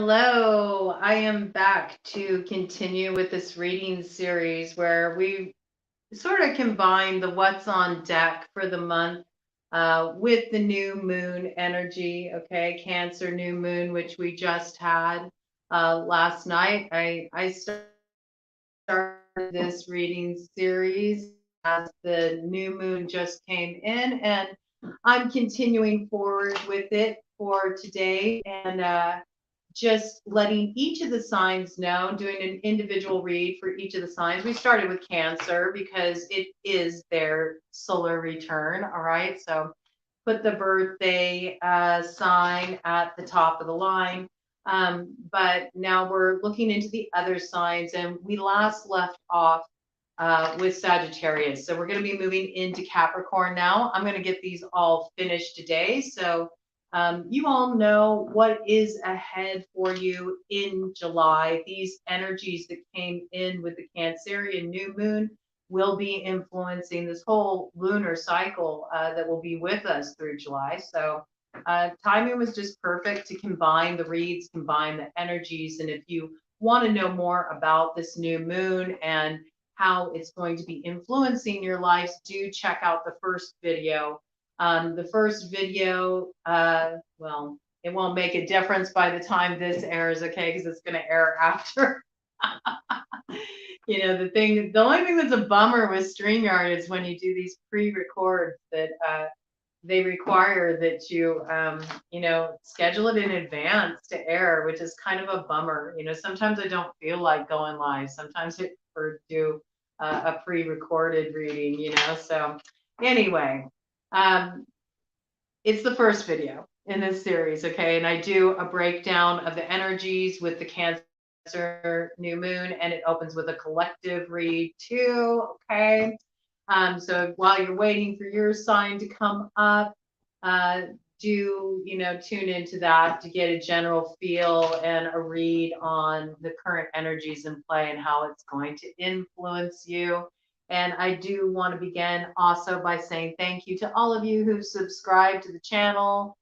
Hello, I am back to continue with this reading series where we sort of combine the what's on deck for the month with the new moon energy. Okay, Cancer new moon, which we just had last night. I started this reading series as the new moon just came in, and I'm continuing forward with it for today. And just letting each of the signs know, doing an individual read for each of the signs. We started with Cancer because it is their solar return. All right. So put the birthday sign at the top of the line. But now we're looking into the other signs, and we last left off with Sagittarius. So we're going to be moving into Capricorn now. I'm going to get these all finished today. So you all know what is ahead for you in July. These energies that came in with the Cancerian new moon will be influencing this whole lunar cycle that will be with us through July. So timing was just perfect to combine the reads, combine the energies. And if you want to know more about this new moon and how it's going to be influencing your lives, do check out the first video. The first video, well, it won't make a difference by the time this airs, okay, because it's going to air after. The only thing that's a bummer with StreamYard is when you do these pre-records that they require that you schedule it in advance to air, which is kind of a bummer. Sometimes I don't feel like going live. Sometimes I prefer to do a pre-recorded reading, So anyway, it's the first video in this series, okay? And I do a breakdown of the energies with the Cancer new moon, and it opens with a collective read too, okay? So while you're waiting for your sign to come up, tune into that to get a general feel and a read on the current energies in play and how it's going to influence you. And I do want to begin also by saying thank you to all of you who subscribed to the channel,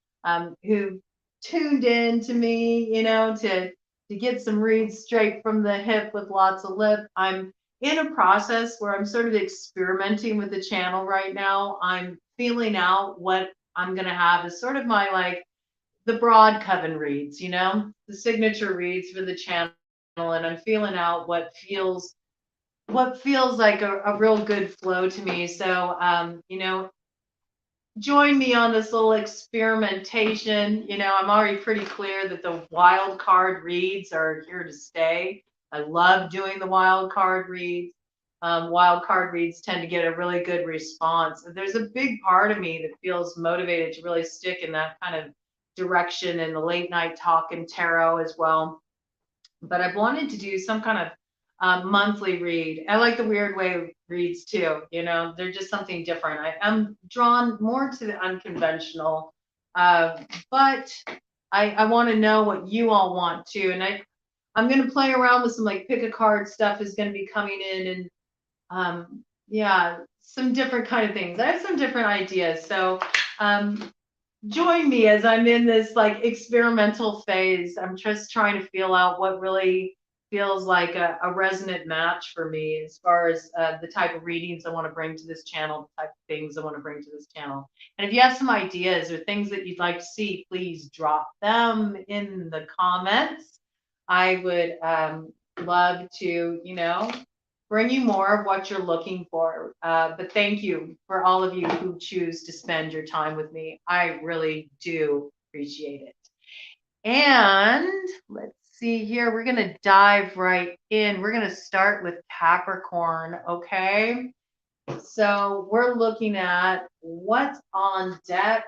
who tuned in to me, to get some reads straight from the hip with lots of lip. I'm in a process where I'm sort of experimenting with the channel right now. I'm feeling out what I'm going to have as sort of my the broad coven reads, the signature reads for the channel. And I'm feeling out what feels like a real good flow to me. So, join me on this little experimentation. I'm already pretty clear that the wild card reads are here to stay. I love doing the wild card reads. Wild card reads tend to get a really good response. There's a big part of me that feels motivated to really stick in that kind of direction in the late night talk and tarot as well. But I've wanted to do some kind of monthly read. I like the weird way reads too. They're just something different. I'm drawn more to the unconventional, but I want to know what you all want to. And I'm going to play around with some pick a card stuff is going to be coming in, and yeah, some different kind of things. I have some different ideas. So join me as I'm in this experimental phase. I'm just trying to feel out what really feels like a resonant match for me as far as the type of readings I want to bring to this channel, the type of things I want to bring to this channel. And if you have some ideas or things that you'd like to see, please drop them in the comments. I would love to, bring you more of what you're looking for. But thank you for all of you who choose to spend your time with me. I really do appreciate it. And let's see here. We're going to dive right in. We're going to start with Capricorn, okay? So we're looking at what's on deck.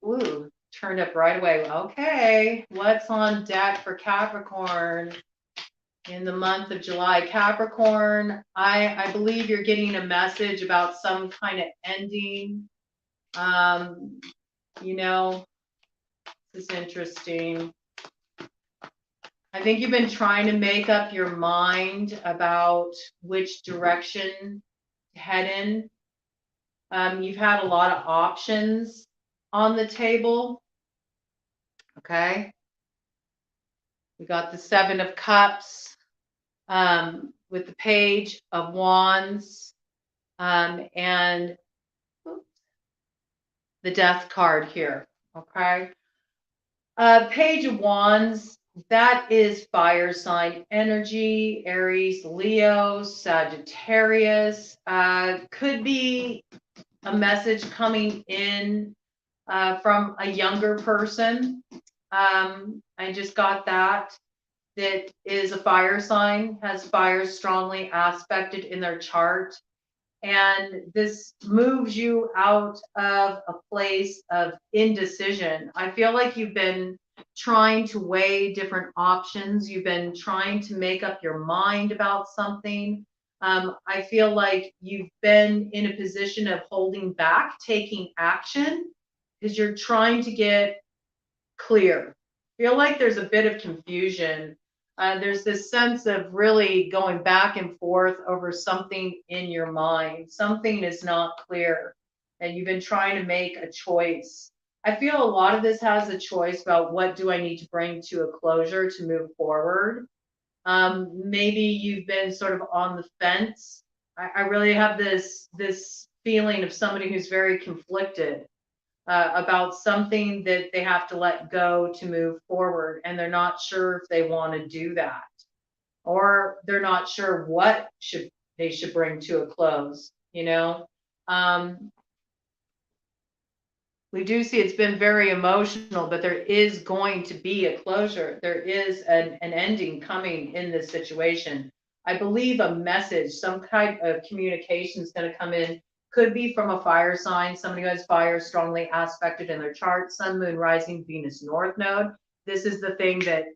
Ooh, turned up right away. Okay, what's on deck for Capricorn in the month of July? Capricorn, I believe you're getting a message about some kind of ending. This is interesting. I think you've been trying to make up your mind about which direction to head in. You've had a lot of options on the table. Okay. We got the Seven of Cups with the Page of Wands and the Death card here. Okay. Page of Wands, that is fire sign energy, Aries, Leo, Sagittarius. Could be a message coming in from a younger person. I just got that. That is a fire sign, has fire strongly aspected in their chart. And this moves you out of a place of indecision. I feel like you've been trying to weigh different options. You've been trying to make up your mind about something. I feel like you've been in a position of holding back, taking action, because you're trying to get clear. Feel like there's a bit of confusion. There's this sense of really going back and forth over something in your mind. Something is not clear, and you've been trying to make a choice. I feel a lot of this has a choice about what do I need to bring to a closure to move forward. Maybe you've been sort of on the fence. I really have this feeling of somebody who's very conflicted about something that they have to let go to move forward, and they're not sure if they want to do that, or they're not sure what should they should bring to a close. Um, we do see it's been very emotional, but there is going to be a closure. There is an ending coming in this situation. I believe a message, some kind of communication is going to come in. Could be from a fire sign, somebody who has fire strongly aspected in their chart, sun, moon, rising, Venus, north node. This is the thing that,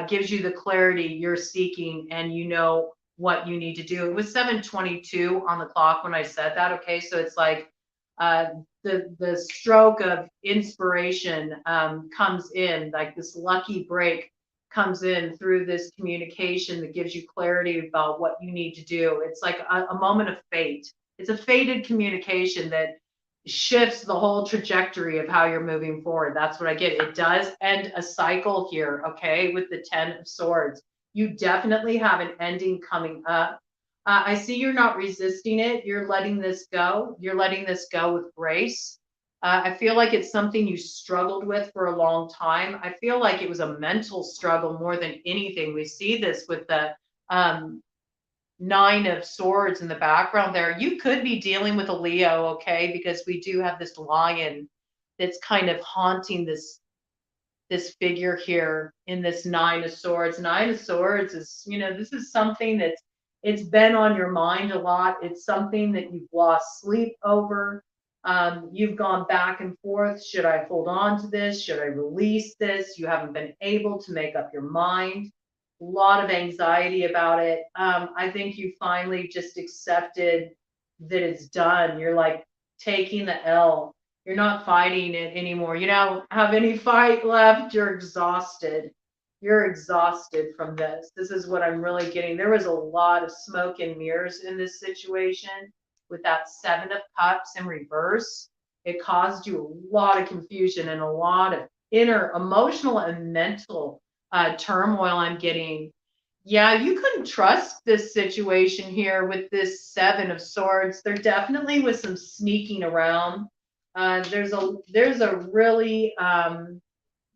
gives you the clarity you're seeking, and you know what you need to do. It was 7:22 on the clock when I said that. Okay. So it's like, uh, the stroke of inspiration comes in, like this lucky break comes in through this communication that gives you clarity about what you need to do. It's like a moment of fate. It's a fated communication that shifts the whole trajectory of how you're moving forward. That's what I get. It does end a cycle here, okay, with the 10 of Swords. You definitely have an ending coming up. I see you're not resisting it. You're letting this go. You're letting this go with grace. I feel like it's something you struggled with for a long time. I feel like it was a mental struggle more than anything. We see this with the um, Nine of Swords in the background there. You could be dealing with a Leo, okay, because we do have this lion that's kind of haunting this figure here in this Nine of Swords. Nine of Swords is, this is something that's it's been on your mind a lot. It's something that you've lost sleep over. You've gone back and forth. Should I hold on to this? Should I release this? You haven't been able to make up your mind. A lot of anxiety about it. I think you finally just accepted that it's done. You're like taking the L. You're not fighting it anymore. You don't have any fight left. You're exhausted. You're exhausted from this. This is what I'm really getting. There was a lot of smoke and mirrors in this situation with that Seven of Cups in reverse. It caused you a lot of confusion and a lot of inner emotional and mental turmoil. I'm getting. Yeah, you couldn't trust this situation here with this Seven of Swords. There definitely was some sneaking around. There's a really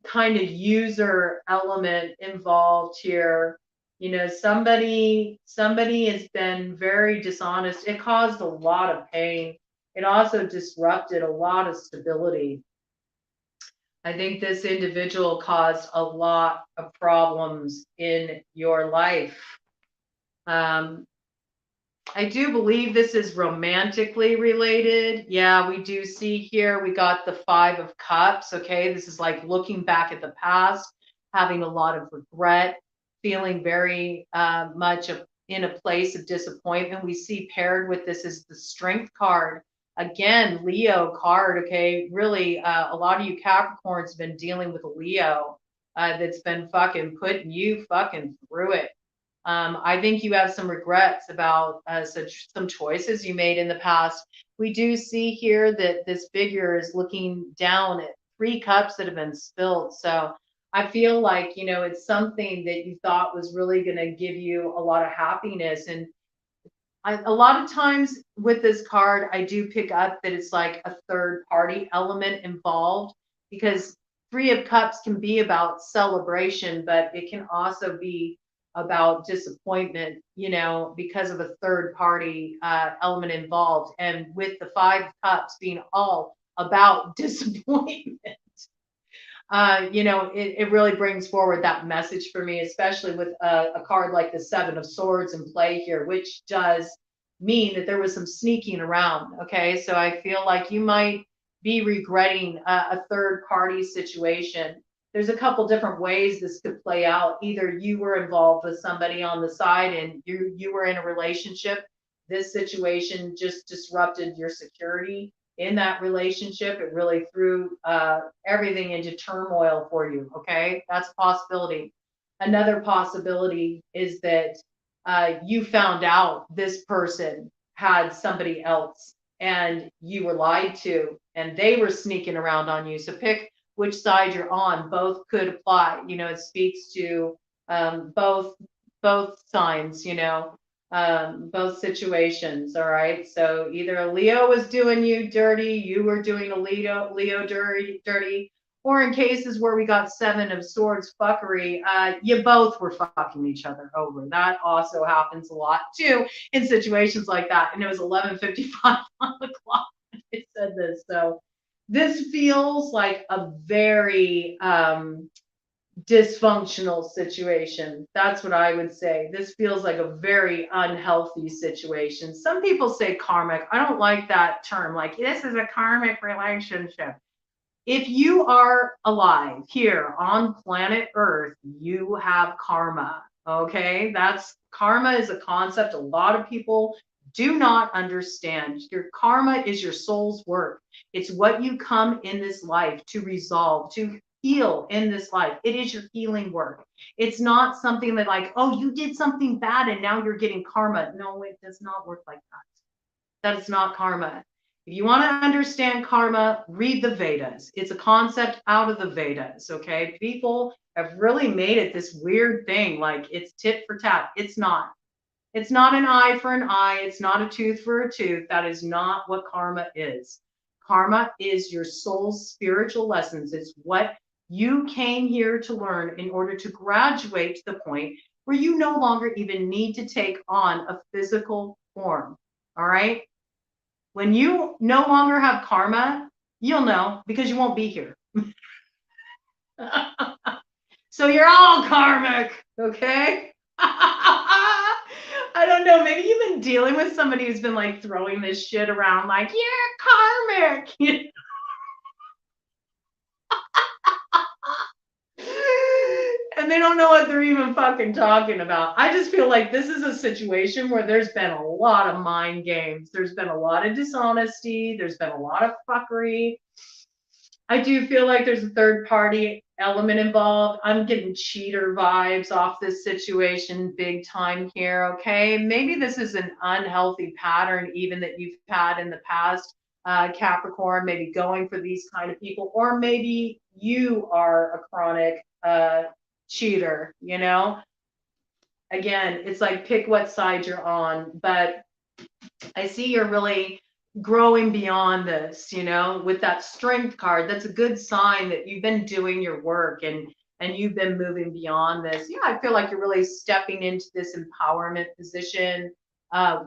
kind of user element involved here. Somebody has been very dishonest. It caused a lot of pain. It also disrupted a lot of stability. I think this individual caused a lot of problems in your life. I do believe this is romantically related. Yeah, we do see here, we got the Five of Cups. Okay, this is like looking back at the past, having a lot of regret, feeling very much in a place of disappointment. We see paired with this is the Strength card. Again, Leo card. Okay, really, a lot of you Capricorns have been dealing with a Leo that's been fucking putting you fucking through it. I think you have some regrets about some choices you made in the past. We do see here that this figure is looking down at 3 cups that have been spilled. So I feel like, you know, it's something that you thought was really going to give you a lot of happiness. And a lot of times with this card, I do pick up that it's like a third party element involved, because Three of Cups can be about celebration, but it can also be about disappointment, you know, because of a third party element involved. And with the Five of Cups being all about disappointment, you know, it really brings forward that message for me, especially with a card like the Seven of Swords in play here, which does mean that there was some sneaking around. Okay. So I feel like you might be regretting a third party situation. There's a couple different ways this could play out. Either you were involved with somebody on the side and you were in a relationship. This situation just disrupted your security in that relationship. It really threw everything into turmoil for you. Okay, that's a possibility. Another possibility is that you found out this person had somebody else and you were lied to and they were sneaking around on you. So pick which side you're on. Both could apply. You know, it speaks to both signs, you know, both situations. All right. So either a Leo was doing you dirty, you were doing a Leo dirty, or in cases where we got Seven of Swords fuckery, you both were fucking each other over. That also happens a lot too in situations like that. And it was 11:55 on the clock when it said this. So this feels like a very dysfunctional situation. That's what I would say. This feels like a very unhealthy situation. Some people say karmic. I don't like that term. Like, this is a karmic relationship. If you are alive here on planet Earth, you have karma. Okay? That's karma is a concept a lot of people do not understand. Your karma is your soul's work. It's what you come in this life to resolve, to heal in this life. It is your healing work. It's not something that, like, oh, you did something bad and now you're getting karma. No, it does not work like that. That is not karma. If you want to understand karma, read the Vedas. It's a concept out of the Vedas. Okay. People have really made it this weird thing, like it's tit for tat. It's not. It's not an eye for an eye. It's not a tooth for a tooth. That is not what karma is. Karma is your soul's spiritual lessons. It's what you came here to learn in order to graduate to the point where you no longer even need to take on a physical form. All right. When you no longer have karma, you'll know because you won't be here. So you're all karmic, okay? I don't know. Maybe you've been dealing with somebody who's been like throwing this shit around, like, you're karmic. And they don't know what they're even fucking talking about. I just feel like this is a situation where there's been a lot of mind games. There's been a lot of dishonesty. There's been a lot of fuckery. I do feel like there's a third party element involved. I'm getting cheater vibes off this situation big time here. Okay. Maybe this is an unhealthy pattern, even that you've had in the past, Capricorn, maybe going for these kind of people, or maybe you are a chronic cheater, you know? Again, it's like pick what side you're on, but I see you're really growing beyond this, you know, with that strength card. That's a good sign that you've been doing your work and you've been moving beyond this. Yeah, I feel like you're really stepping into this empowerment position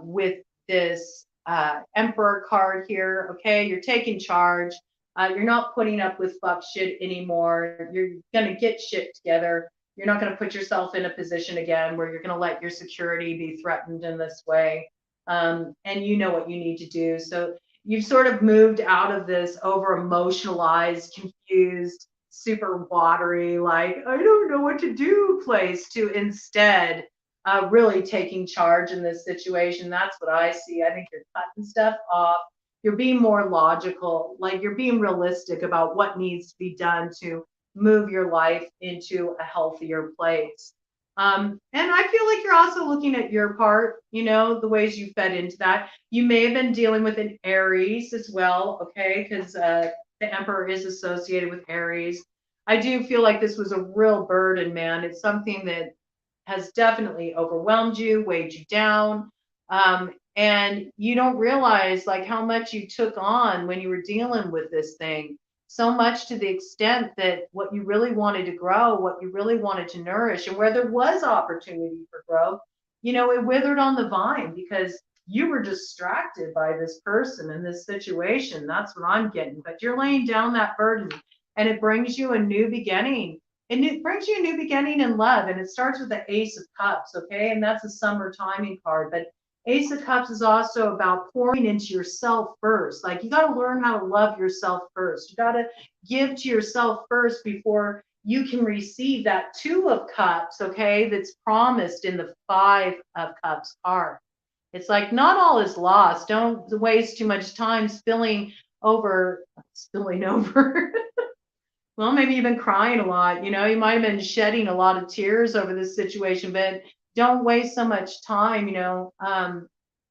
with this Emperor card here. Okay, you're taking charge. You're not putting up with fuck shit anymore. You're gonna get shit together. You're not gonna put yourself in a position again where you're gonna let your security be threatened in this way. And you know what you need to do. So you've sort of moved out of this over emotionalized, confused, super watery, like, I don't know what to do place, to instead really taking charge in this situation. That's what I see. I think you're cutting stuff off. You're being more logical, like you're being realistic about what needs to be done to move your life into a healthier place. And I feel like you're also looking at your part, you know, the ways you fed into that. You may have been dealing with an Aries as well, okay, because the Emperor is associated with Aries. I do feel like this was a real burden, man. It's something that has definitely overwhelmed you, weighed you down. And you don't realize like how much you took on when you were dealing with this thing. So much to the extent that what you really wanted to grow, what you really wanted to nourish, and where there was opportunity for growth, it withered on the vine because you were distracted by this person and this situation. That's what I'm getting. But you're laying down that burden and it brings you a new beginning. And it brings you a new beginning in love. And it starts with the Ace of Cups, okay? And that's a summer timing card. But Ace of Cups is also about pouring into yourself first. Like you got to learn how to love yourself first. You got to give to yourself first before you can receive that Two of Cups, okay? That's promised in the Five of Cups card. It's like not all is lost. Don't waste too much time spilling over. Well, maybe you've been crying a lot. You might have been shedding a lot of tears over this situation, but don't waste so much time,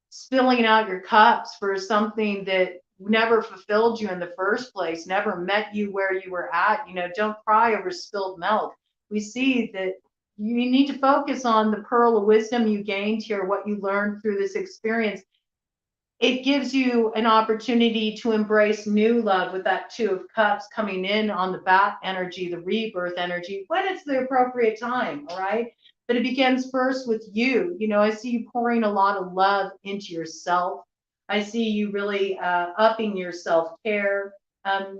spilling out your cups for something that never fulfilled you in the first place, never met you where you were at. Don't cry over spilled milk. We see that you need to focus on the pearl of wisdom you gained here, what you learned through this experience. It gives you an opportunity to embrace new love with that Two of Cups coming in on the bat energy, the rebirth energy, when it's the appropriate time. All right. But it begins first with you. I see you pouring a lot of love into yourself. I see you really upping your self care,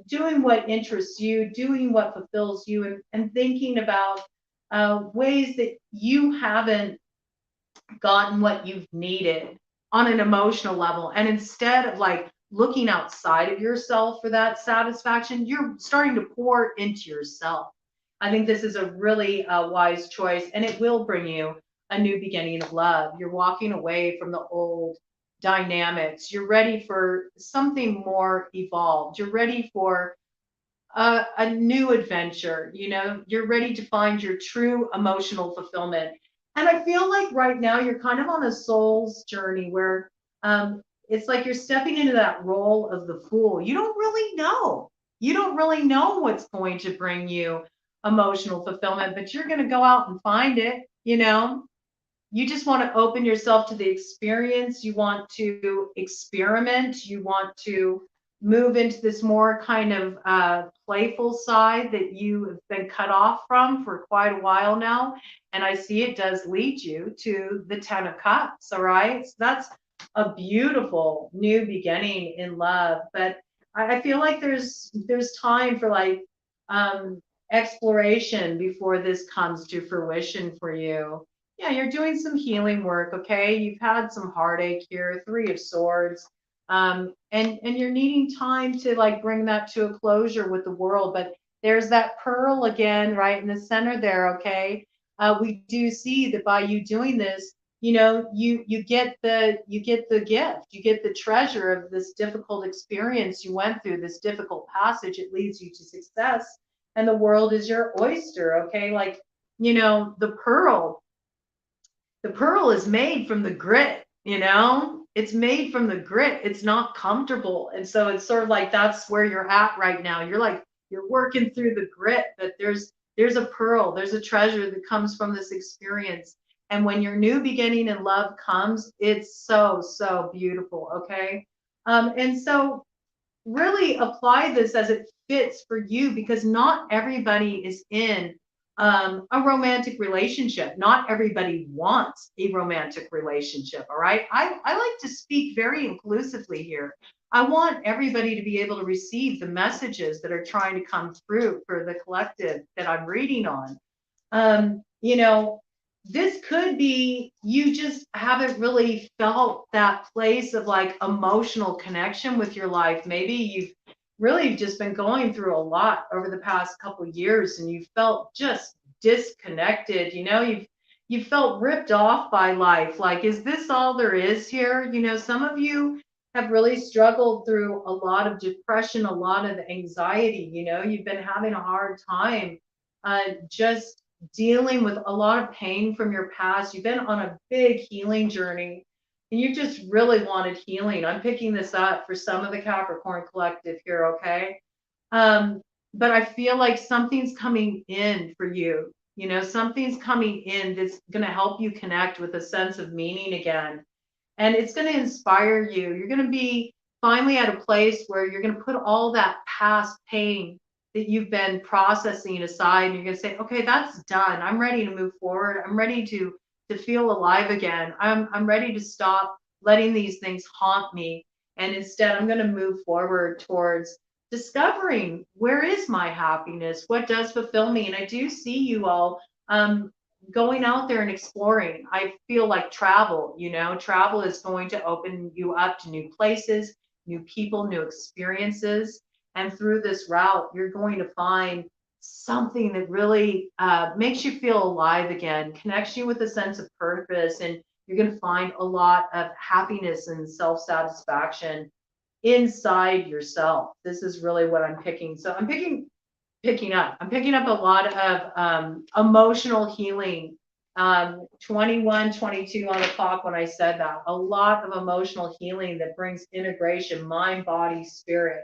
doing what interests you, doing what fulfills you, and thinking about ways that you haven't gotten what you've needed on an emotional level. And instead of like looking outside of yourself for that satisfaction, you're starting to pour into yourself. I think this is a really wise choice, and it will bring you a new beginning of love. You're walking away from the old dynamics. You're ready for something more evolved. You're ready for a new adventure. You're ready to find your true emotional fulfillment. And I feel like right now you're kind of on a soul's journey where it's like you're stepping into that role of the fool. You don't really know. You don't really know what's going to bring you emotional fulfillment, but you're going to go out and find it. You just want to open yourself to the experience. You want to experiment. You want to move into this more kind of playful side that you have been cut off from for quite a while now. And I see it does lead you to the Ten of Cups. All right. So that's a beautiful new beginning in love. But I feel like there's time for like exploration before this comes to fruition for you. Yeah, you're doing some healing work, okay? You've had some heartache here, Three of Swords. And you're needing time to like bring that to a closure with the world. But there's that pearl again, right in the center there, okay? We do see that by you doing this, you get the gift, you get the treasure of this difficult experience you went through, this difficult passage. It leads you to success, and the world is your oyster, okay? Like, the pearl is made from the grit. It's made from the grit. It's not comfortable. And so it's sort of like that's where you're at right now. You're working through the grit, but there's a pearl, there's a treasure that comes from this experience. And when your new beginning in love comes, it's so, so beautiful. Okay. And so really apply this as it fits for you, because not everybody is in a romantic relationship. Not everybody wants a romantic relationship. All right. I like to speak very inclusively here. I want everybody to be able to receive the messages that are trying to come through for the collective that I'm reading on. This could be you just haven't really felt that place of like emotional connection with your life. Maybe you've really just been going through a lot over the past couple of years and you felt just disconnected. You've felt ripped off by life. Like, is this all there is here? Some of you have really struggled through a lot of depression, a lot of anxiety. You've been having a hard time just dealing with a lot of pain from your past. You've been on a big healing journey and you just really wanted healing. I'm picking this up for some of the Capricorn collective here, okay? but I feel like something's coming in for you. You know, something's coming in that's going to help you connect with a sense of meaning again. And it's going to inspire you. You're going to be finally at a place where you're going to put all that past pain that you've been processing aside, and you're going to say, okay, that's done. I'm ready to move forward. I'm ready to feel alive again. I'm ready to stop letting these things haunt me. And instead, I'm going to move forward towards discovering where is my happiness, what does fulfill me. And I do see you all going out there and exploring. I feel like travel, you know, travel is going to open you up to new places, new people, new experiences. And through this route, you're going to find something that really makes you feel alive again, connects you with a sense of purpose, and you're going to find a lot of happiness and self satisfaction inside yourself. This is really what I'm picking. So I'm picking up a lot of emotional healing. 21, 22 on the clock when I said that. A lot of emotional healing that brings integration, mind, body, spirit.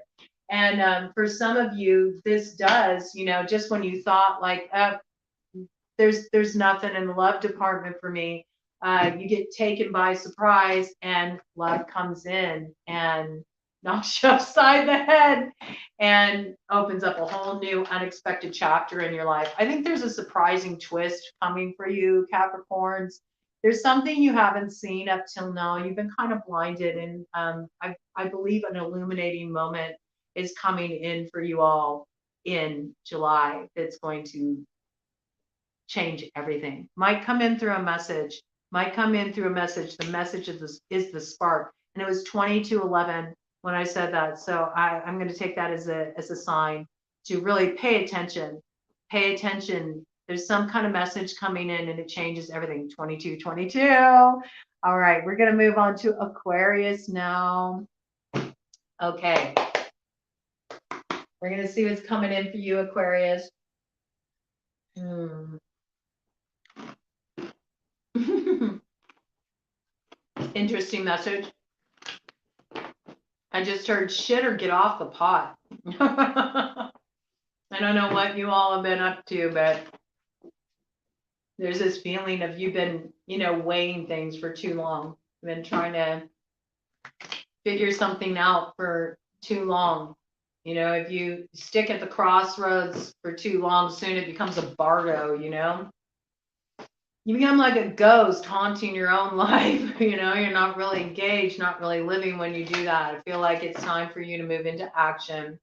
And for some of you, this does, you know, just when you thought like, there's nothing in the love department for me, you get taken by surprise and love comes in and knocks you upside the head and opens up a whole new unexpected chapter in your life. I think there's a surprising twist coming for you, Capricorns. There's something you haven't seen up till now. You've been kind of blinded, and I believe an illuminating moment is coming in for you all in July that's going to change everything. Might come in through a message, might come in through a message. The message is the spark. And it was 22:11 when I said that. So I'm going to take that as a sign to really pay attention. Pay attention. There's some kind of message coming in and it changes everything. 22:22. All right, we're going to move on to Aquarius now. Okay. We're going to see what's coming in for you, Aquarius. Interesting message. I just heard shit or get off the pot. I don't know what you all have been up to, but there's this feeling of you've been, you know, weighing things for too long. You've been trying to figure something out for too long. You know, if you stick at the crossroads for too long, soon it becomes a bardo, you know? You become like a ghost haunting your own life. You know, you're not really engaged, not really living when you do that. I feel like it's time for you to move into action.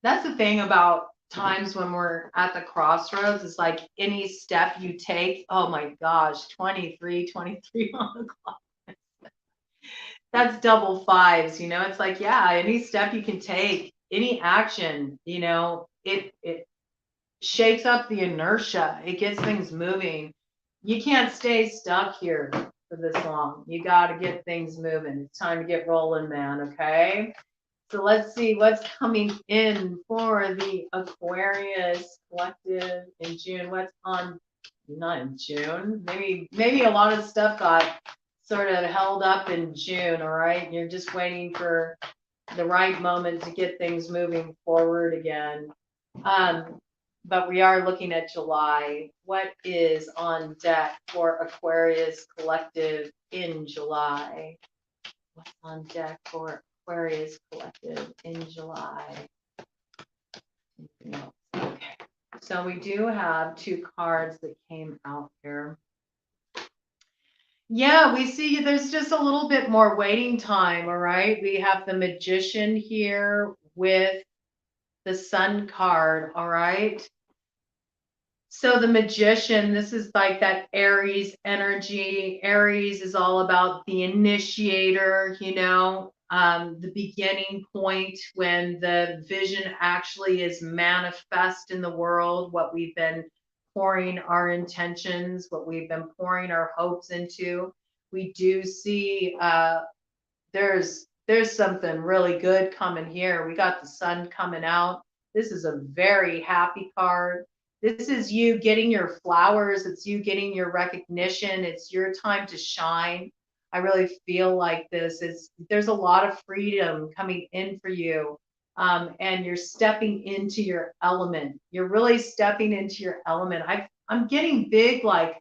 That's the thing about times when we're at the crossroads. It's like any step you take, oh my gosh, 23 on the clock. That's double fives, you know? It's like, yeah, any step you can take, any action, you know, it shakes up the inertia. It gets things moving. You can't stay stuck here for this long. You got to get things moving. It's time to get rolling, man. Okay. So let's see what's coming in for the Aquarius collective in June. What's on, not in June. Maybe a lot of stuff got sort of held up in June. All right. You're just waiting for the right moment to get things moving forward again. But we are looking at July. What is on deck for Aquarius collective in July? What's on deck for Aquarius collective in July? Okay. So we do have two cards that came out here. Yeah, we see there's just a little bit more waiting time, all right? We have the Magician here with the Sun card, all right? So the Magician, this is like that Aries energy. Aries is all about the initiator, you know, the beginning point when the vision actually is manifest in the world, what we've been pouring our intentions, what we've been pouring our hopes into. We do see there's something really good coming here. We got the Sun coming out. This is a very happy card. This is you getting your flowers. It's you getting your recognition. It's your time to shine. I really feel like there's a lot of freedom coming in for you. and you're stepping into your element. You're really stepping into your element. I'm getting big, like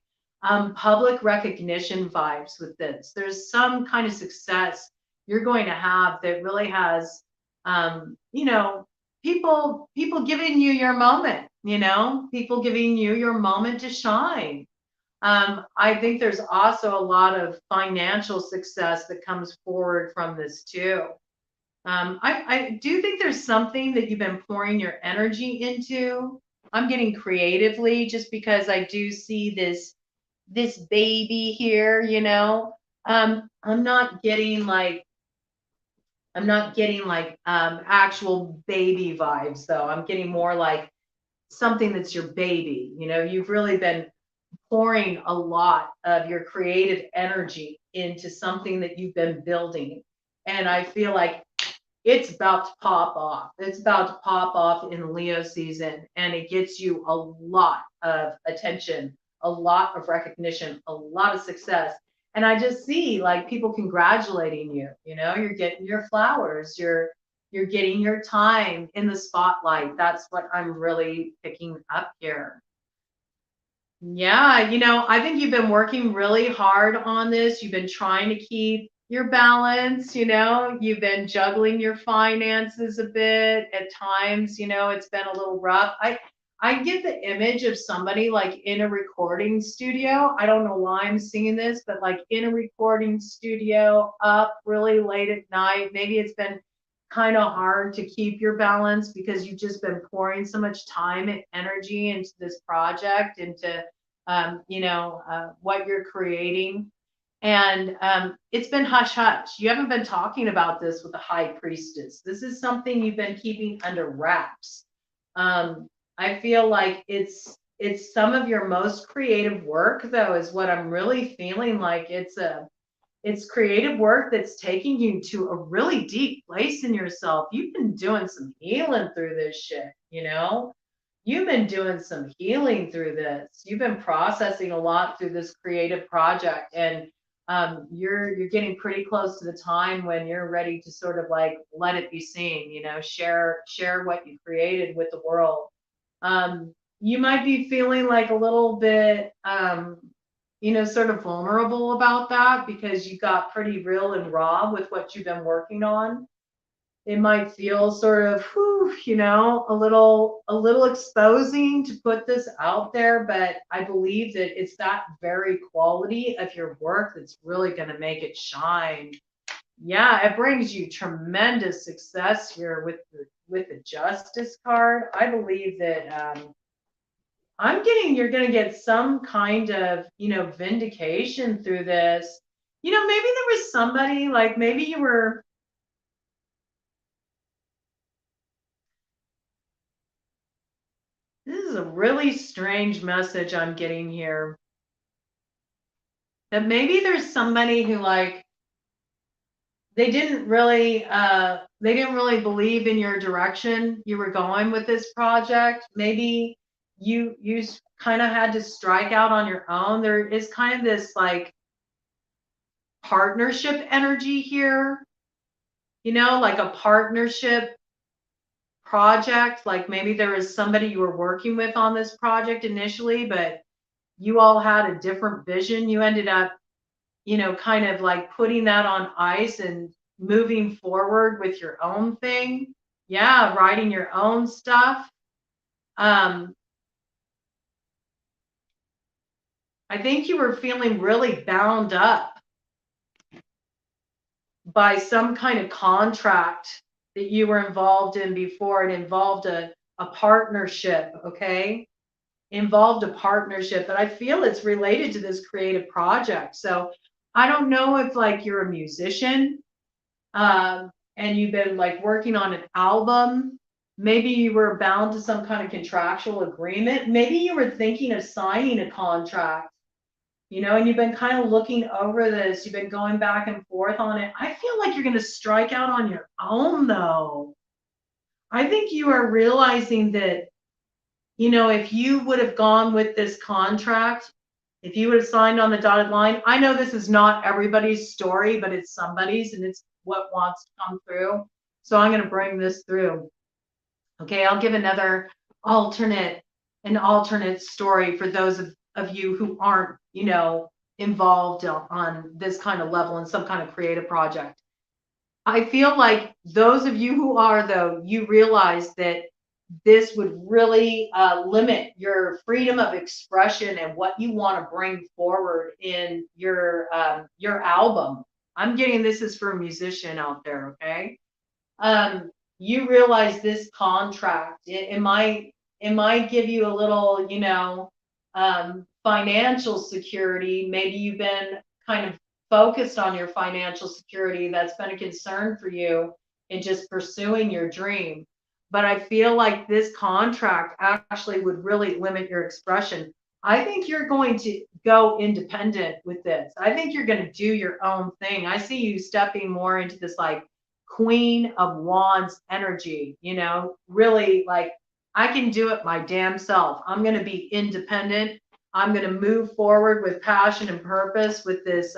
public recognition vibes with this. There's some kind of success you're going to have that really has, you know, people giving you your moment. You know, people giving you your moment to shine. I think there's also a lot of financial success that comes forward from this too. I do think there's something that you've been pouring your energy into. I'm getting creatively just because I do see this baby here, you know. I'm not getting like actual baby vibes though. I'm getting more like something that's your baby. You know, you've really been pouring a lot of your creative energy into something that you've been building. And I feel like it's about to pop off. It's about to pop off in Leo season, and it gets you a lot of attention, a lot of recognition, a lot of success. And I just see like people congratulating you. You know, you're getting your flowers. You're getting your time in the spotlight. That's what I'm really picking up here. Yeah, you know, I think you've been working really hard on this. You've been trying to keep your balance, you know, you've been juggling your finances a bit at times, you know, it's been a little rough. I get the image of somebody like in a recording studio. I don't know why I'm singing this, but like in a recording studio up really late at night. Maybe it's been kind of hard to keep your balance because you've just been pouring so much time and energy into this project, into what you're creating. And it's been hush hush. You haven't been talking about this with the high priestess. This is something you've been keeping under wraps. I feel like it's some of your most creative work, though, is what I'm really feeling like. It's creative work that's taking you to a really deep place in yourself. You've been doing some healing through this shit, you know? You've been doing some healing through this. You've been processing a lot through this creative project, and you're getting pretty close to the time when you're ready to sort of like let it be seen. You know, share what you created with the world. You might be feeling like a little bit, sort of vulnerable about that because you got pretty real and raw with what you've been working on. It might feel sort of, whew, a little exposing to put this out there, but I believe that it's that very quality of your work that's really going to make it shine. Yeah, it brings you tremendous success here with the Justice card. I believe that I'm getting you're going to get some kind of, vindication through this. You know, maybe there was somebody like maybe you were. This is a really strange message I'm getting here. That maybe there's somebody who like they didn't really believe in your direction you were going with this project. Maybe you kind of had to strike out on your own. There is kind of this like partnership energy here, like a partnership project. Like maybe there was somebody you were working with on this project initially, but you all had a different vision. You ended up, kind of like putting that on ice and moving forward with your own thing. Yeah, writing your own stuff. Um, I think you were feeling really bound up by some kind of contract that you were involved in before. It involved a partnership, okay? Involved a partnership, but I feel it's related to this creative project. So I don't know if like you're a musician and you've been like working on an album. Maybe you were bound to some kind of contractual agreement. Maybe you were thinking of signing a contract, and you've been kind of looking over this. You've been going back and forth on it. I feel like you're going to strike out on your own, though. I think you are realizing that, if you would have gone with this contract, if you would have signed on the dotted line, I know this is not everybody's story, but it's somebody's and it's what wants to come through. So I'm going to bring this through. Okay, I'll give another alternate, an alternate story for those of you who aren't, you know, involved on this kind of level in some kind of creative project. I feel like those of you who are, though, you realize that this would really limit your freedom of expression and what you want to bring forward in your album. I'm getting this is for a musician out there, okay? You realize this contract, it might give you a little, you know, financial security. Maybe you've been kind of focused on your financial security. That's been a concern for you in just pursuing your dream. But I feel like this contract actually would really limit your expression. I think you're going to go independent with this. I think you're going to do your own thing. I see you stepping more into this like Queen of Wands energy, you know, really like I can do it my damn self. I'm going to be independent. I'm going to move forward with passion and purpose with this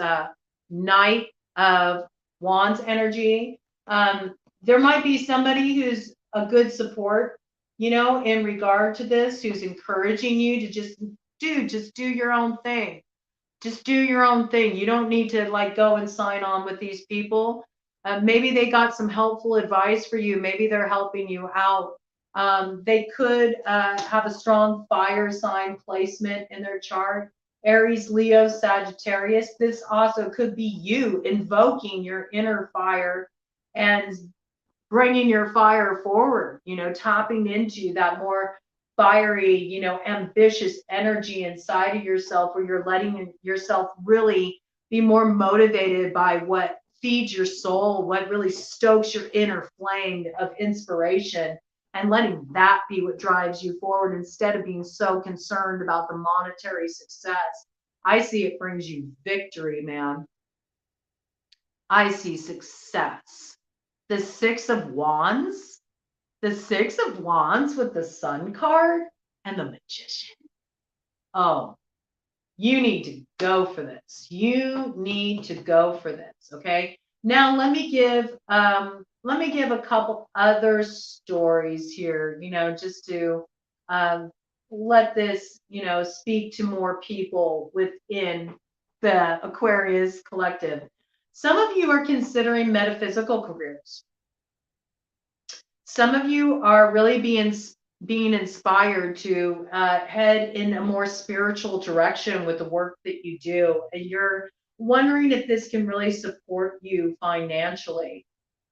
Knight of Wands energy. There might be somebody who's a good support, you know, in regard to this, who's encouraging you to just do your own thing. Just do your own thing. You don't need to like go and sign on with these people. Maybe they got some helpful advice for you. Maybe they're helping you out. They could have a strong fire sign placement in their chart. Aries, Leo, Sagittarius. This also could be you invoking your inner fire and bringing your fire forward, you know, tapping into that more fiery, you know, ambitious energy inside of yourself where you're letting yourself really be more motivated by what feeds your soul, what really stokes your inner flame of inspiration, and letting that be what drives you forward instead of being so concerned about the monetary success. I see it brings you victory, man. I see success. The Six of Wands, the Six of Wands with the Sun card and the Magician. Oh, you need to go for this. You need to go for this. Okay. Now let me give a couple other stories here, you know, just to let this, you know, speak to more people within the Aquarius collective. Some of you are considering metaphysical careers. Some of you are really being inspired to head in a more spiritual direction with the work that you do, and you're wondering if this can really support you financially.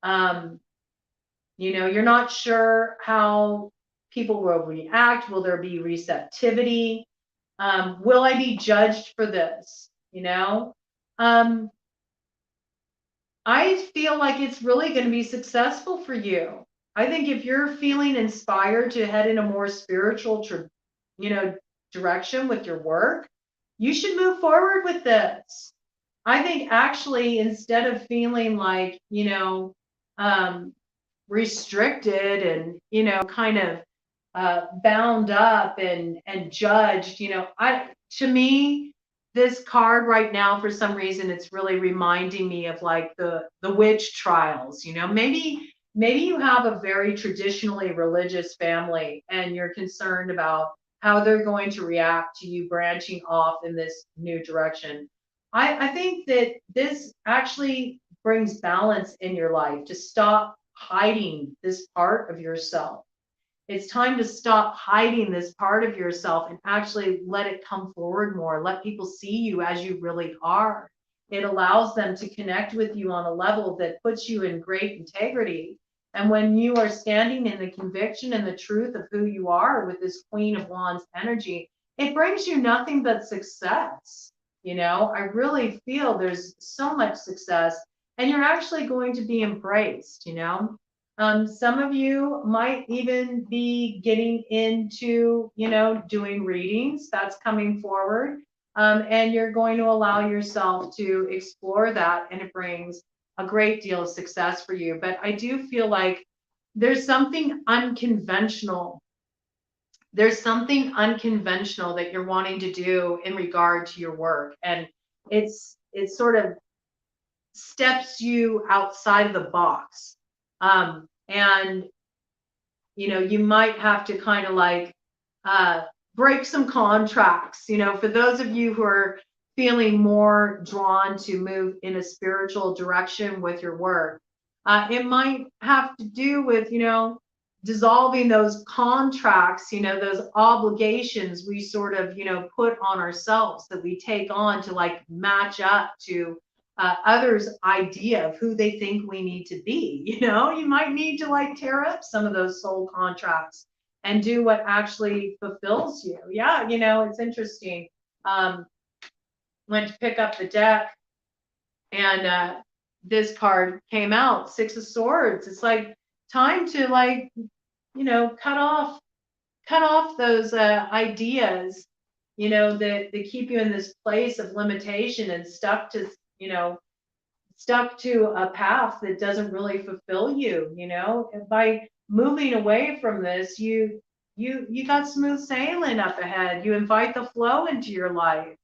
Um, you know, you're not sure how people will react. Will there be receptivity? Will I be judged for this? You know, um, I feel like it's really going to be successful for you. I think if you're feeling inspired to head in a more spiritual, you know, direction with your work, you should move forward with this. I think actually, instead of feeling like, you know, restricted and, you know, kind of bound up and judged, you know, to me, this card right now, for some reason, it's really reminding me of like the witch trials. You know, maybe you have a very traditionally religious family and you're concerned about how they're going to react to you branching off in this new direction. I think that this actually brings balance in your life to stop hiding this part of yourself. It's time to stop hiding this part of yourself and actually let it come forward more. Let people see you as you really are. It allows them to connect with you on a level that puts you in great integrity. And when you are standing in the conviction and the truth of who you are with this Queen of Wands energy, it brings you nothing but success. You know, I really feel there's so much success and you're actually going to be embraced, you know. Some of you might even be getting into, you know, doing readings. That's coming forward. And you're going to allow yourself to explore that, and it brings a great deal of success for you. But I do feel like there's something unconventional. There's something unconventional that you're wanting to do in regard to your work. And it's sort of steps you outside of the box. And, you might have to kind of like break some contracts. For those of you who are feeling more drawn to move in a spiritual direction with your work, it might have to do with, dissolving those contracts, those obligations we sort of, put on ourselves that we take on to like match up to others' idea of who they think we need to be. You might need to like tear up some of those soul contracts and do what actually fulfills you. Yeah, it's interesting. Went to pick up the deck, and this card came out, Six of Swords. It's like time to like, cut off those ideas, that keep you in this place of limitation and stuck to a path that doesn't really fulfill you. And by moving away from this, you got smooth sailing up ahead. You invite the flow into your life.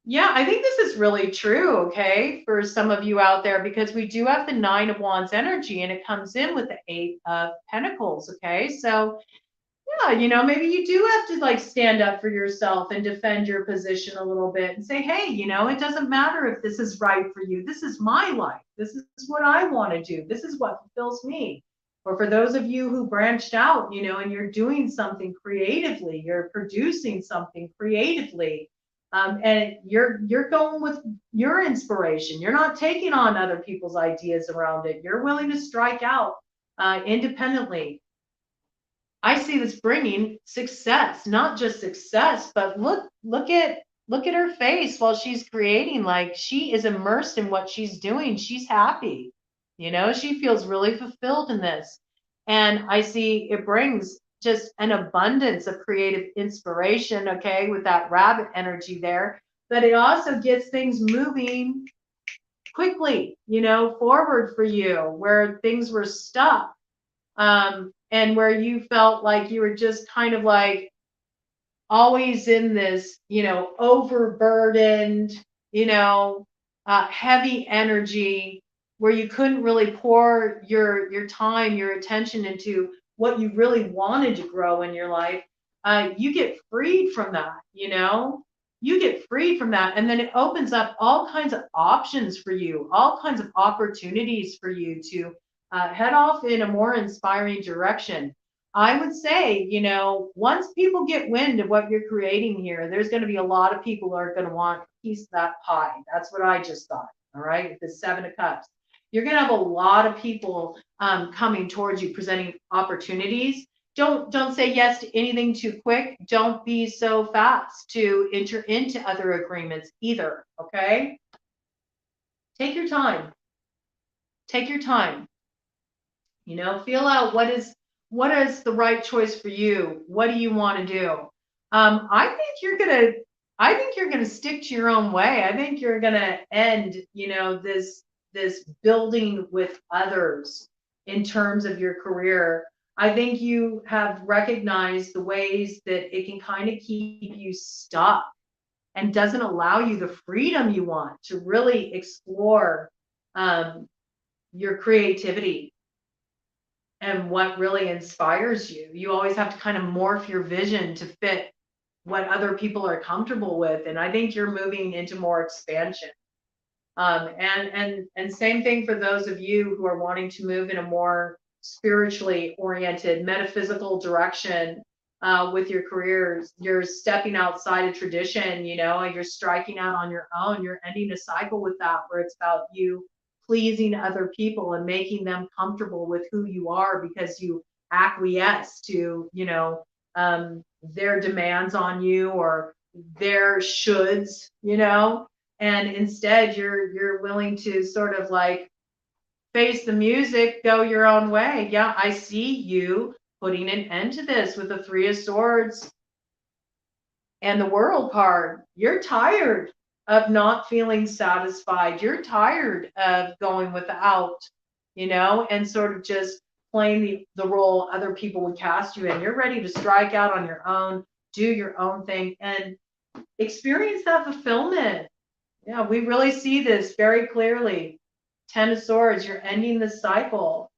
Yeah, I think this is really true, okay, for some of you out there, because we do have the Nine of Wands energy and it comes in with the Eight of Pentacles, okay? So, yeah, maybe you do have to like stand up for yourself and defend your position a little bit and say, hey, it doesn't matter if this is right for you. This is my life. This is what I want to do. This is what fulfills me. Or for those of you who branched out, and you're doing something creatively, you're producing something creatively, and you're going with your inspiration. You're not taking on other people's ideas around it. You're willing to strike out independently. I see this bringing success, not just success, but look at her face while she's creating. Like she is immersed in what she's doing. She's happy. She feels really fulfilled in this. And I see it brings just an abundance of creative inspiration, okay, with that rabbit energy there. But it also gets things moving quickly, forward for you where things were stuck. And where you felt like you were just kind of like always in this, overburdened, heavy energy where you couldn't really pour your time, your attention into what you really wanted to grow in your life. You get freed from that, you get freed from that. And then it opens up all kinds of options for you, all kinds of opportunities for you to head off in a more inspiring direction. I would say, once people get wind of what you're creating here, there's going to be a lot of people who are going to want a piece of that pie. That's what I just thought. All right. With the Seven of Cups, you're going to have a lot of people coming towards you, presenting opportunities. Don't say yes to anything too quick. Don't be so fast to enter into other agreements either. Okay. Take your time. Take your time. Feel out what is the right choice for you. What do you want to do? I think you're gonna stick to your own way. I think you're gonna end, this building with others in terms of your career. I think you have recognized the ways that it can kind of keep you stuck and doesn't allow you the freedom you want to really explore your creativity and what really inspires you. You always have to kind of morph your vision to fit what other people are comfortable with. And I think you're moving into more expansion. And same thing for those of you who are wanting to move in a more spiritually oriented, metaphysical direction with your careers. You're stepping outside of tradition, you're striking out on your own. You're ending a cycle with that where it's about you pleasing other people and making them comfortable with who you are because you acquiesce to, their demands on you or their shoulds, and instead you're willing to sort of like face the music, go your own way. Yeah, I see you putting an end to this with the Three of Swords and the World card. You're tired of not feeling satisfied. You're tired of going without, and sort of just playing the role other people would cast you in. You're ready to strike out on your own, do your own thing, and experience that fulfillment. Yeah, we really see this very clearly. Ten of Swords, you're ending the cycle.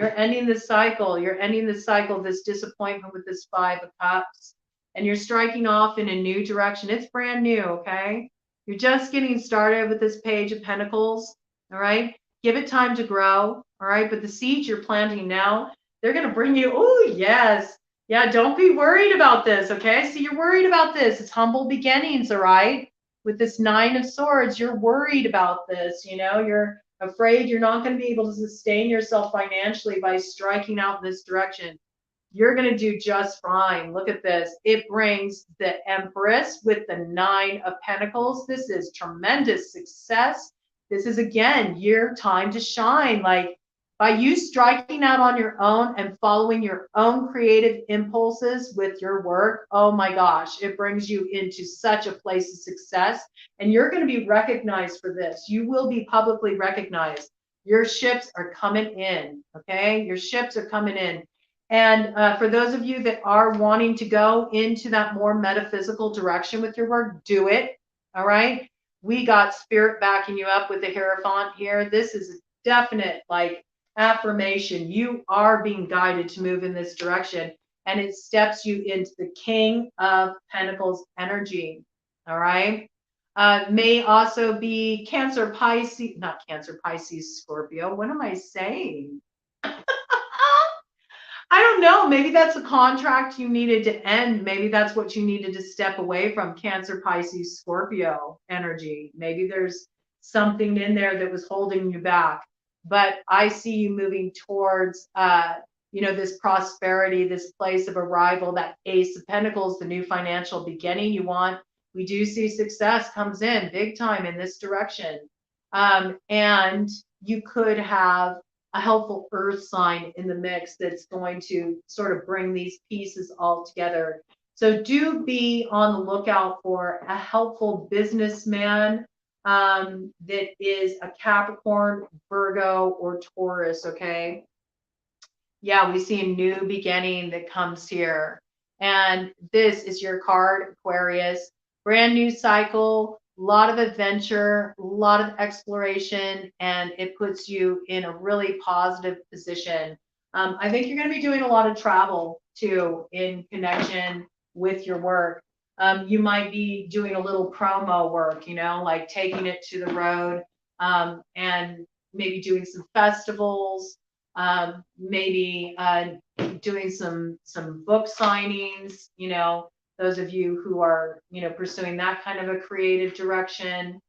You're ending the cycle. You're ending the cycle of this disappointment with this Five of Cups. And you're striking off in a new direction. It's brand new, okay? You're just getting started with this Page of Pentacles, all right? Give it time to grow, all right? But the seeds you're planting now, they're going to bring you, oh, yes. Yeah, don't be worried about this, okay? See, you're worried about this. It's humble beginnings, all right? With this Nine of Swords, you're worried about this, you know? You're afraid you're not going to be able to sustain yourself financially by striking out in this direction. You're going to do just fine. Look at this. It brings the Empress with the Nine of Pentacles. This is tremendous success. This is, again, your time to shine. Like, by you striking out on your own and following your own creative impulses with your work, oh my gosh, it brings you into such a place of success. And you're going to be recognized for this. You will be publicly recognized. Your ships are coming in, okay? Your ships are coming in. And for those of you that are wanting to go into that more metaphysical direction with your work, do it. All right. We got spirit backing you up with the Hierophant here. This is a definite like affirmation. You are being guided to move in this direction, and it steps you into the King of Pentacles energy. All right. May also be Cancer, Pisces, not Cancer, Pisces, Scorpio. What am I saying? I don't know. Maybe that's a contract you needed to end. Maybe that's what you needed to step away from. Cancer, Pisces, Scorpio energy. Maybe there's something in there that was holding you back. But I see you moving towards, this prosperity, this place of arrival, that Ace of Pentacles, the new financial beginning you want. We do see success comes in big time in this direction. And you could have a helpful earth sign in the mix that's going to sort of bring these pieces all together. So do be on the lookout for a helpful businessman that is a Capricorn, Virgo, or Taurus, okay? Yeah, we see a new beginning that comes here. And this is your card, Aquarius. Brand new cycle, a lot of adventure, a lot of exploration, and it puts you in a really positive position. I think you're going to be doing a lot of travel too in connection with your work. You might be doing a little promo work, like taking it to the road and maybe doing some festivals, maybe doing some book signings, those of you who are, pursuing that kind of a creative direction,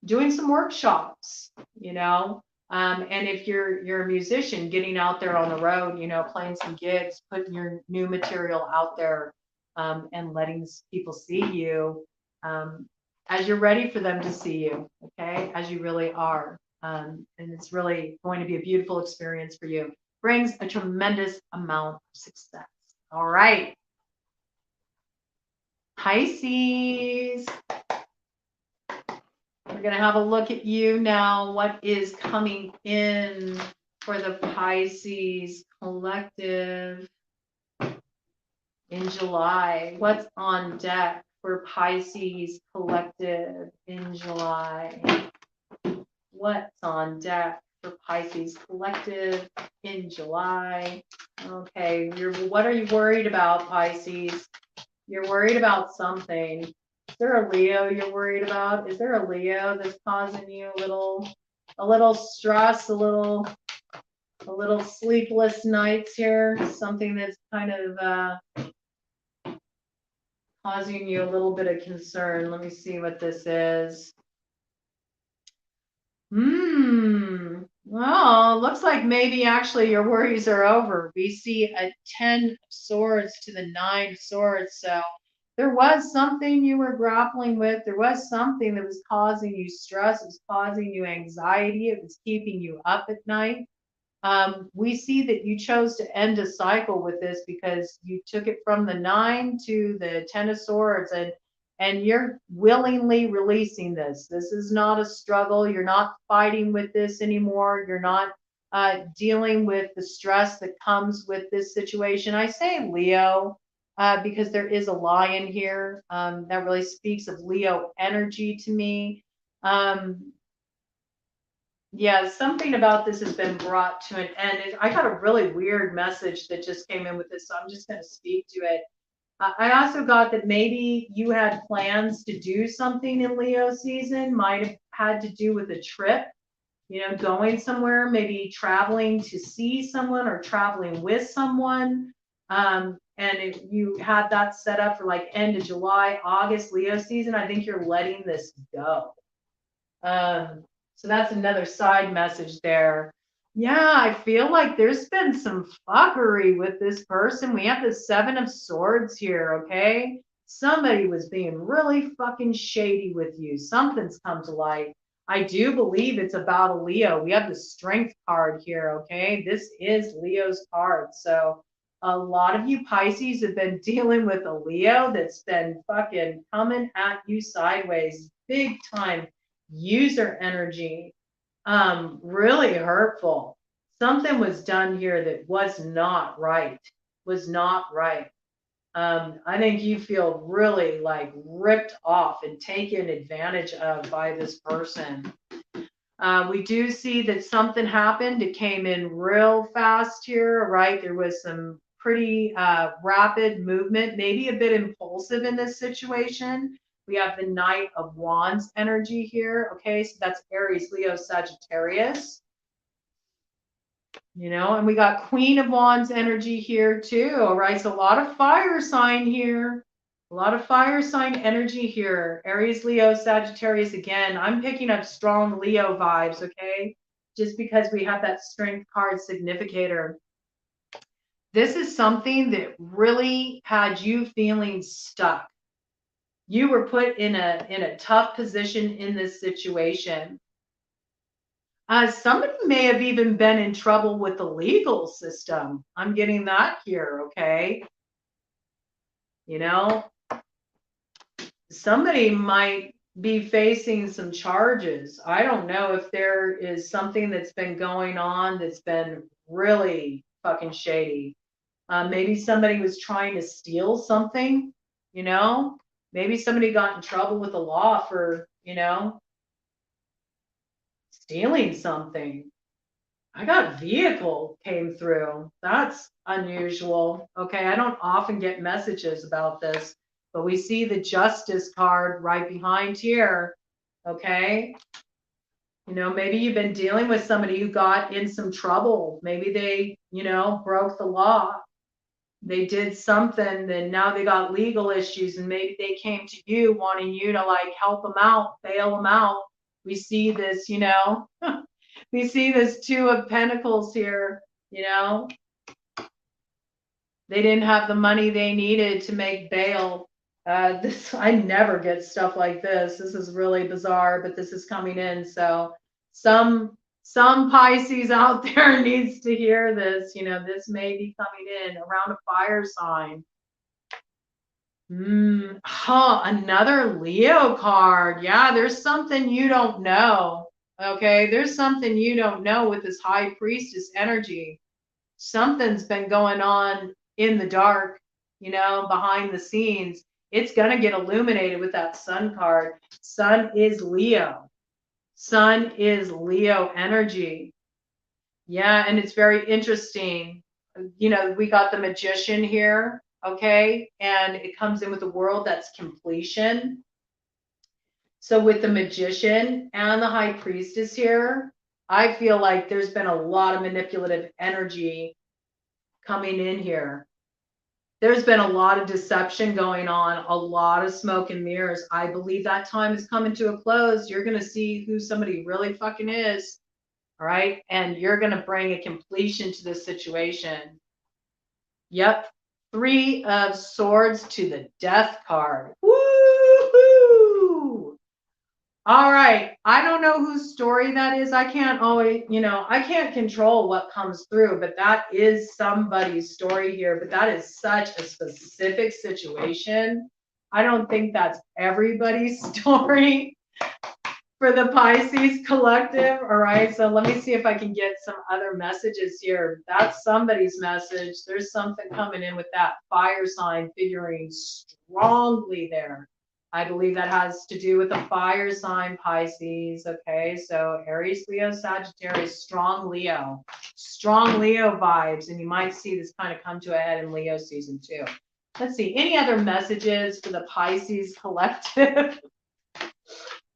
doing some workshops, and if you're a musician, getting out there on the road, playing some gigs, putting your new material out there, and letting people see you as you're ready for them to see you, okay, as you really are. And it's really going to be a beautiful experience for you. Brings a tremendous amount of success. All right. Pisces. We're going to have a look at you now. What is coming in for the Pisces collective in July? What's on deck for Pisces collective in July? What's on deck for Pisces collective in July? Okay, what are you worried about, Pisces? You're worried about something. Is there a Leo you're worried about? Is there a Leo that's causing you a little stress, a little sleepless nights here? Something that's kind of causing you a little bit of concern. Let me see what this is. Well, looks like maybe actually your worries are over. We see a 10 of swords to the 9 of swords. So there was something you were grappling with. There was something that was causing you stress. It was causing you anxiety. It was keeping you up at night. We see that you chose to end a cycle with this because you took it from the 9 to the 10 of swords, and you're willingly releasing this. This is not a struggle. You're not fighting with this anymore. You're not dealing with the stress that comes with this situation. I say Leo because there is a lion here. That really speaks of Leo energy to me. Yeah, something about this has been brought to an end. I got a really weird message that just came in with this, so I'm just going to speak to it. I also got that maybe you had plans to do something in Leo season, might have had to do with a trip, going somewhere, maybe traveling to see someone or traveling with someone. And if you had that set up for like end of July, August, Leo season, I think you're letting this go. So that's another side message there. Yeah, I feel like there's been some fuckery with this person. We have the Seven of Swords here, okay? Somebody was being really fucking shady with you. Something's come to light. I do believe it's about a Leo. We have the Strength card here, okay? This is Leo's card. So a lot of you Pisces have been dealing with a Leo that's been fucking coming at you sideways, big time user energy, really hurtful. Something was done here that was not right. Was not right. I think you feel really like ripped off and taken advantage of by this person. We do see that something happened. It came in real fast here, right? There was some pretty rapid movement, maybe a bit impulsive in this situation. We have the Knight of Wands energy here. Okay, so that's Aries, Leo, Sagittarius. And we got Queen of Wands energy here too. All right, so a lot of fire sign here. A lot of fire sign energy here. Aries, Leo, Sagittarius again. I'm picking up strong Leo vibes, okay? Just because we have that strength card significator. This is something that really had you feeling stuck. You were put in a tough position in this situation. Somebody may have even been in trouble with the legal system. I'm getting that here, okay? Somebody might be facing some charges. I don't know if there is something that's been going on that's been really fucking shady. Maybe somebody was trying to steal something, maybe somebody got in trouble with the law for, stealing something. I got vehicle came through. That's unusual. Okay, I don't often get messages about this, but we see the justice card right behind here. Okay. Maybe you've been dealing with somebody who got in some trouble. Maybe they, broke the law. They did something, and now they got legal issues, and maybe they came to you wanting you to like help them out, bail them out. We see this, we see this Two of Pentacles here, they didn't have the money they needed to make bail. I never get stuff like this. This is really bizarre, but this is coming in. So some Pisces out there needs to hear this. This may be coming in around a fire sign. Another Leo card. Yeah, there's something you don't know. Okay, there's something you don't know with this High Priestess energy. Something's been going on in the dark, behind the scenes. It's going to get illuminated with that Sun card. Sun is Leo. Sun is Leo energy. Yeah, and it's very interesting. We got the Magician here, okay? And it comes in with a world that's completion. So with the Magician and the High Priestess here, I feel like there's been a lot of manipulative energy coming in here. There's been a lot of deception going on, a lot of smoke and mirrors. I believe that time is coming to a close. You're going to see who somebody really fucking is. All right. And you're going to bring a completion to this situation. Yep. Three of Swords to the Death card. Woo-hoo! All right. I don't know whose story that is. I can't always, I can't control what comes through, but that is somebody's story here. But that is such a specific situation. I don't think that's everybody's story for the Pisces collective. All right. So let me see if I can get some other messages here. That's somebody's message. There's something coming in with that fire sign figuring strongly there. I believe that has to do with the fire sign Pisces. Okay, so Aries, Leo, Sagittarius, strong Leo vibes, and you might see this kind of come to a head in Leo season 2. Let's see, any other messages for the Pisces collective?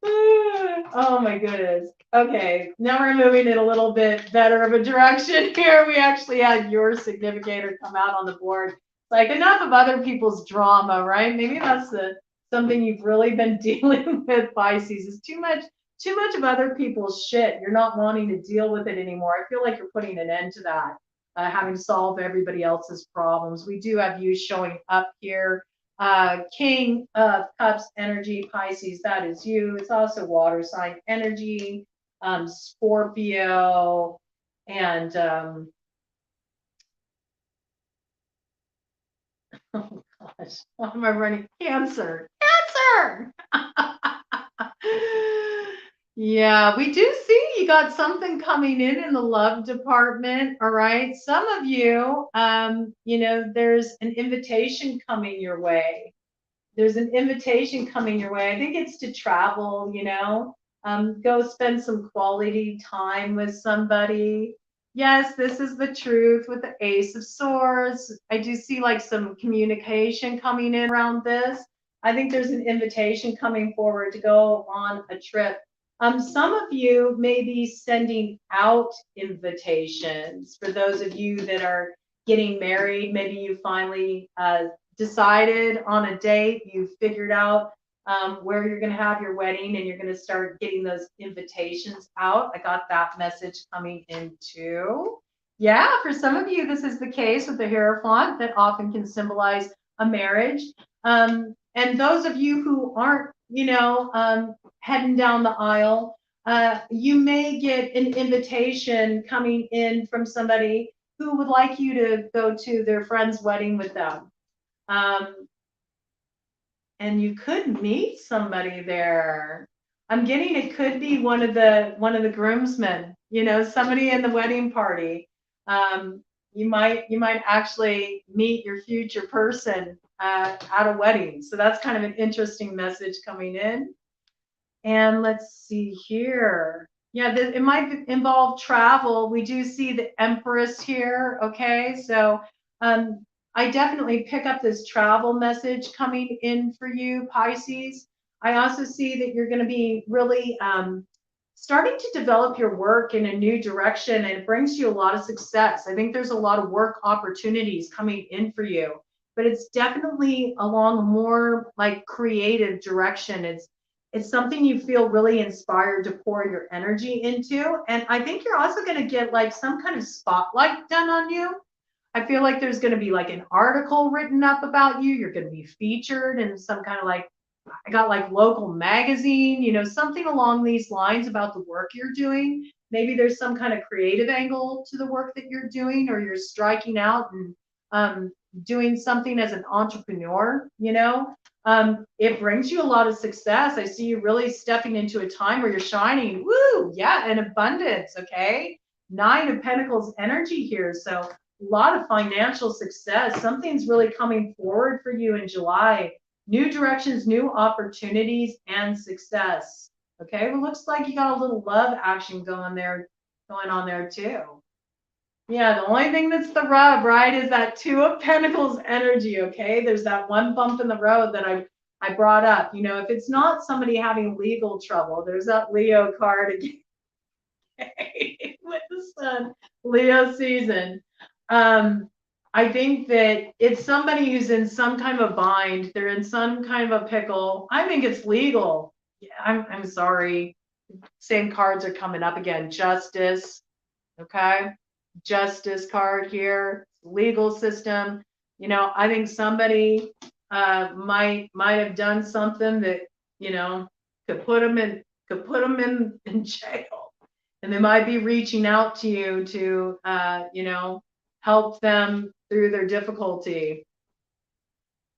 Oh my goodness. Okay, now we're moving in a little bit better of a direction here. We actually had your significator come out on the board. Like, enough of other people's drama, right? Maybe that's something you've really been dealing with, Pisces, is too much of other people's shit. You're not wanting to deal with it anymore. I feel like you're putting an end to that, having to solve everybody else's problems. We do have you showing up here. King of Cups energy, Pisces, that is you. It's also water sign energy, Scorpio, and oh gosh, why am I running? Cancer. Yeah, we do see you got something coming in the love department. All right. Some of you, there's an invitation coming your way. I think it's to travel, go spend some quality time with somebody. Yes, this is the truth with the Ace of Swords. I do see like some communication coming in around this. I think there's an invitation coming forward to go on a trip. Some of you may be sending out invitations for those of you that are getting married. Maybe you finally decided on a date, you figured out where you're going to have your wedding, and you're going to start getting those invitations out. I got that message coming in too. Yeah, for some of you, this is the case with the Hierophant that often can symbolize a marriage. And those of you who aren't, heading down the aisle, you may get an invitation coming in from somebody who would like you to go to their friend's wedding with them. And you could meet somebody there. I'm getting it could be one of the groomsmen, somebody in the wedding party. You might actually meet your future person at a wedding. So that's kind of an interesting message coming in. And let's see here. Yeah, it might involve travel. We do see the Empress here. Okay, so I definitely pick up this travel message coming in for you, Pisces. I also see that you're going to be really starting to develop your work in a new direction, and it brings you a lot of success. I think there's a lot of work opportunities coming in for you, but it's definitely along a more like creative direction. It's something you feel really inspired to pour your energy into. And I think you're also going to get like some kind of spotlight done on you. I feel like there's going to be like an article written up about you. You're going to be featured in some kind of like, I got like local magazine, something along these lines about the work you're doing. Maybe there's some kind of creative angle to the work that you're doing, or you're striking out and doing something as an entrepreneur, it brings you a lot of success. I see you really stepping into a time where you're shining. Woo, yeah, and abundance, okay? 9 of Pentacles energy here. So a lot of financial success. Something's really coming forward for you in July. New directions, new opportunities, and success. Okay, well, looks like you got a little love action going on there too. Yeah, the only thing that's the rub, right, is that 2 of Pentacles energy, okay? There's that one bump in the road that I brought up. If it's not somebody having legal trouble, there's that Leo card again with the sun, Leo season. I think that it's somebody who's in some kind of a bind. They're in some kind of a pickle. I think it's legal. Yeah, I'm sorry. Same cards are coming up again. Justice, okay? Justice card here, legal system. I think somebody might have done something that could put them in jail, and they might be reaching out to you to help them through their difficulty.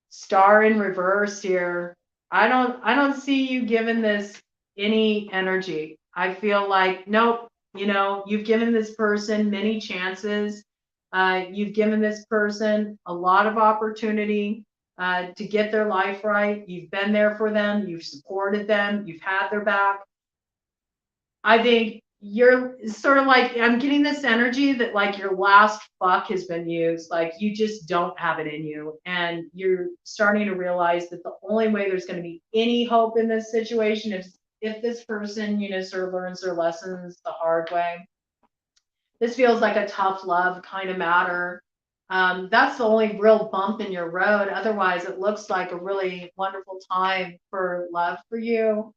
Star in reverse here. I don't see you giving this any energy. I feel like nope. You've given this person many chances. You've given this person a lot of opportunity. to get their life right. You've been there for them. You've supported them. You've had their back. I think you're sort of like, I'm getting this energy that like your last fuck has been used. Like you just don't have it in you. And you're starting to realize that the only way there's going to be any hope in this situation is if this person, you know, sort of learns their lessons the hard way. This feels like a tough love kind of matter. That's the only real bump in your road. Otherwise, it looks like a really wonderful time for love for you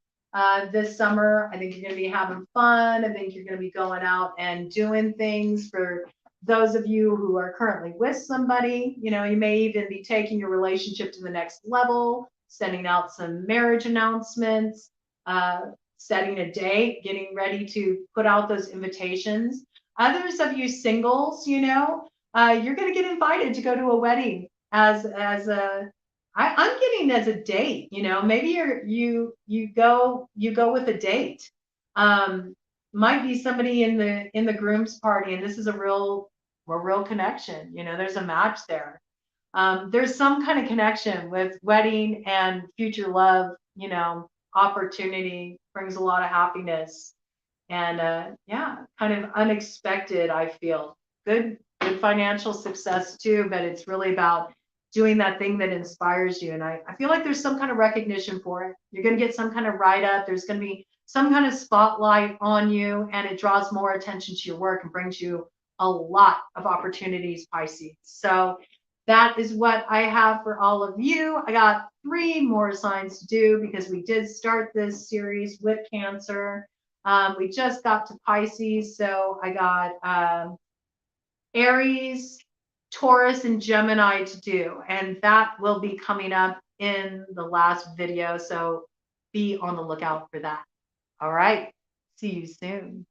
this summer. I think you're going to be having fun. I think you're going to be going out and doing things. For those of you who are currently with somebody, you know, you may even be taking your relationship to the next level, sending out some marriage announcements, setting a date, getting ready to put out those invitations. Others of you singles, you know, you're going to get invited to go to a wedding as a I'm getting as a date. You know, maybe you go with a date. Might be somebody in the groom's party, and this is a real connection. You know, there's a match there. There's some kind of connection with wedding and future love. You know, opportunity brings a lot of happiness, and yeah, kind of unexpected. I feel good financial success too, but it's really about doing that thing that inspires you. And I feel like there's some kind of recognition for it. You're going to get some kind of write up. There's going to be some kind of spotlight on you, and it draws more attention to your work and brings you a lot of opportunities, Pisces. So that is what I have for all of you. I got 3 more signs to do because we did start this series with Cancer. We just got to Pisces, so I got Aries, Taurus, and Gemini to do, and that will be coming up in the last video, so be on the lookout for that. All right, see you soon.